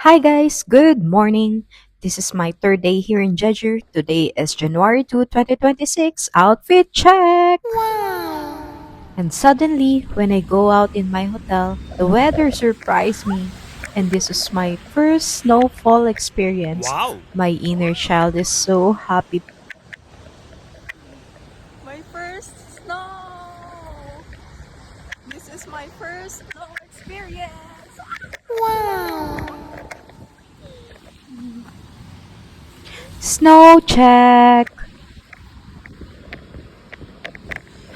Hi guys, good morning. This is my third day here in Jeju. Today is January 2, 2026. Outfit check! And suddenly, when I go out in my hotel, the weather surprised me. And this was my first snowfall experience. Wow! My inner child is so happy. My first snow! This is my first snow experience! Snow check!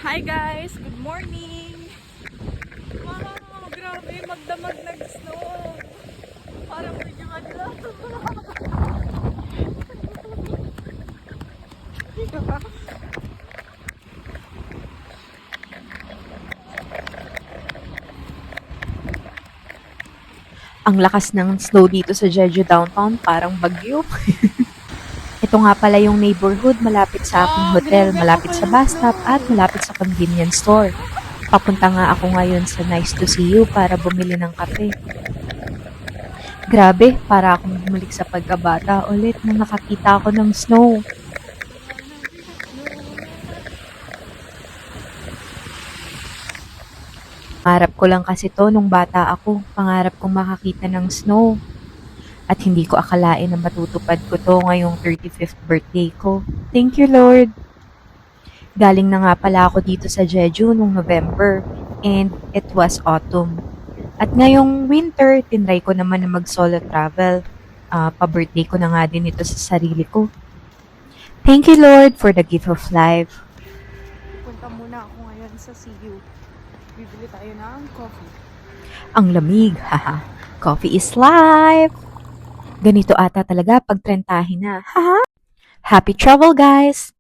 Hi guys! Good morning! Wow! Grabe! Magdamag nag-snow! Parang medyo madla. Ang lakas ng snow dito sa Jeju downtown, parang bagyo. Ito nga pala yung neighborhood malapit sa aking hotel, malapit sa bus stop at malapit sa convenience store. Papunta nga ako ngayon sa Nice to See You para bumili ng kape. Grabe, para akong bumalik sa pagkabata ulit nung nakakita ako ng snow. Pangarap ko lang kasi to nung bata ako. Pangarap kong makakita ng snow. At hindi ko akalain na matutupad ko to ngayong 35th birthday ko. Thank you, Lord! Galing na nga pala ako dito sa Jeju nung November and it was autumn. At ngayong winter, tinry ko naman na mag-solo travel. Pa-birthday ko na nga din ito sa sarili ko. Thank you, Lord, for the gift of life. Punta muna ako ngayon sa CU. Bibili tayo ng coffee. Ang lamig, haha. Coffee is life! Ganito ata talaga pag trentahin na, haha. Happy travel, guys!